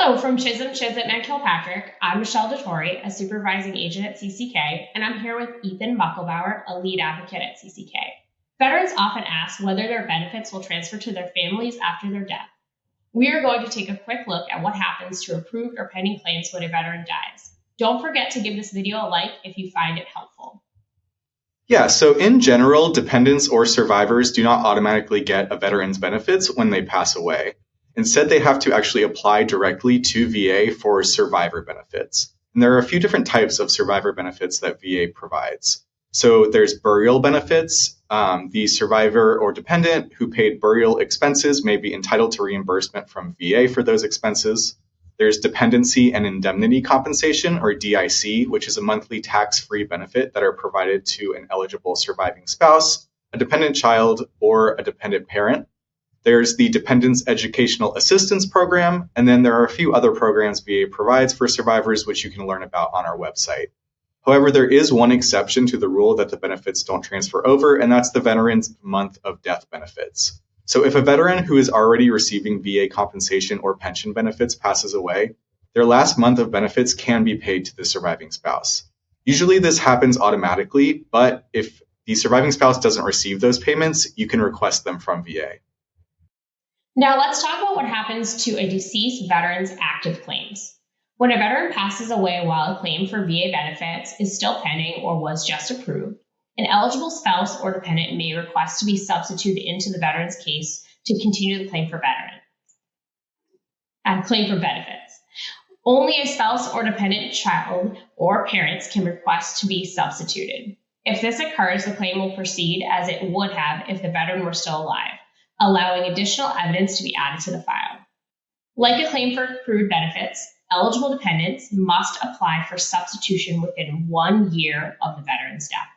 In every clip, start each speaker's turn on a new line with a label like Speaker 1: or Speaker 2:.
Speaker 1: Hello from Chisholm, and Kilpatrick. I'm Michelle DeTore, a supervising agent at CCK, and I'm here with Ethan Muckelbauer, a lead advocate at CCK. Veterans often ask whether their benefits will transfer to their families after their death. We are going to take a quick look at what happens to approved or pending claims when a veteran dies. Don't forget to give this video a like if you find it helpful.
Speaker 2: Yeah, so in general, dependents or survivors do not automatically get a veteran's benefits when they pass away. Instead, they have to actually apply directly to VA for survivor benefits. And there are a few different types of survivor benefits that VA provides. So there's burial benefits. The survivor or dependent who paid burial expenses may be entitled to reimbursement from VA for those expenses. There's Dependency and Indemnity Compensation, or DIC, which is a monthly tax-free benefit that are provided to an eligible surviving spouse, a dependent child, or a dependent parent. There's the Dependents Educational Assistance Program, and then there are a few other programs VA provides for survivors, which you can learn about on our website. However, there is one exception to the rule that the benefits don't transfer over, and that's the Veterans Month of Death benefits. So if a veteran who is already receiving VA compensation or pension benefits passes away, their last month of benefits can be paid to the surviving spouse. Usually this happens automatically, but if the surviving spouse doesn't receive those payments, you can request them from VA.
Speaker 1: Now let's talk about what happens to a deceased veteran's active claims. When a veteran passes away while a claim for VA benefits is still pending or was just approved, an eligible spouse or dependent may request to be substituted into the veteran's case to continue the claim for benefits. Only a spouse or dependent child or parents can request to be substituted. If this occurs, the claim will proceed as it would have if the veteran were still alive, allowing additional evidence to be added to the file. Like a claim for accrued benefits, eligible dependents must apply for substitution within 1 year of the veteran's death.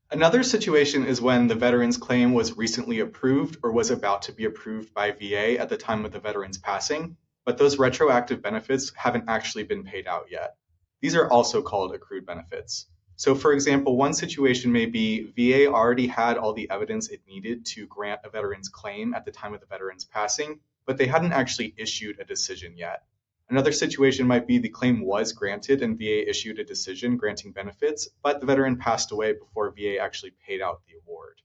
Speaker 2: Another situation is when the veteran's claim was recently approved or was about to be approved by VA at the time of the veteran's passing, but those retroactive benefits haven't actually been paid out yet. These are also called accrued benefits. So for example, one situation may be VA already had all the evidence it needed to grant a veteran's claim at the time of the veteran's passing, but they hadn't actually issued a decision yet. Another situation might be the claim was granted and VA issued a decision granting benefits, but the veteran passed away before VA actually paid out the award.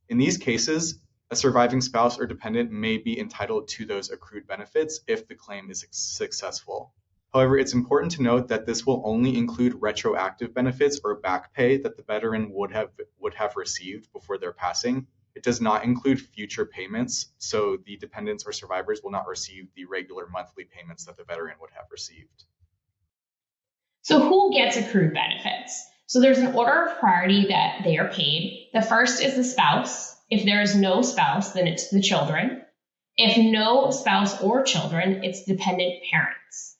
Speaker 2: In these cases, a surviving spouse or dependent may be entitled to those accrued benefits if the claim is successful. However, it's important to note that this will only include retroactive benefits or back pay that the veteran would have received before their passing. It does not include future payments, so the dependents or survivors will not receive the regular monthly payments that the veteran would have received.
Speaker 1: So who gets accrued benefits? So there's an order of priority that they are paid. The first is the spouse. If there is no spouse, then it's the children. If no spouse or children, it's dependent parents.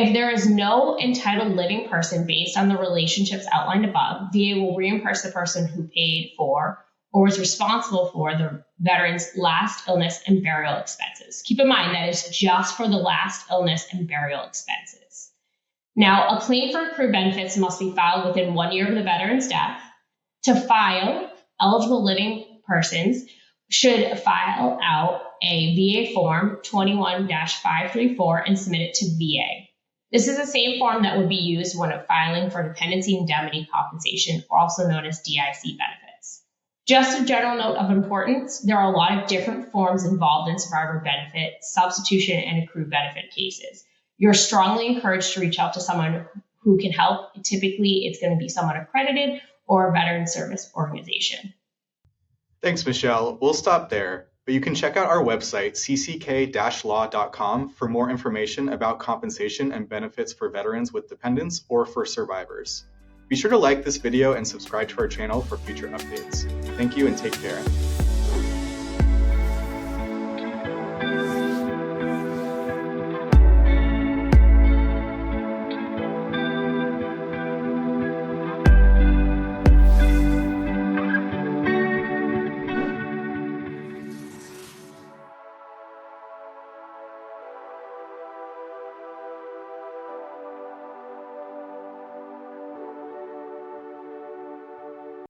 Speaker 1: If there is no entitled living person based on the relationships outlined above, VA will reimburse the person who paid for or was responsible for the veteran's last illness and burial expenses. Keep in mind that is just for the last illness and burial expenses. Now, a claim for accrued benefits must be filed within 1 year of the veteran's death. To file, eligible living persons should file out a VA form 21-534 and submit it to VA. This is the same form that would be used when filing for Dependency and Indemnity Compensation, also known as DIC benefits. Just a general note of importance, there are a lot of different forms involved in survivor benefit, substitution, and accrued benefit cases. You're strongly encouraged to reach out to someone who can help. Typically, it's going to be someone accredited or a veteran service organization.
Speaker 2: Thanks, Michelle. We'll stop there, but you can check out our website, cck-law.com, for more information about compensation and benefits for veterans with dependents or for survivors. Be sure to like this video and subscribe to our channel for future updates. Thank you and take care.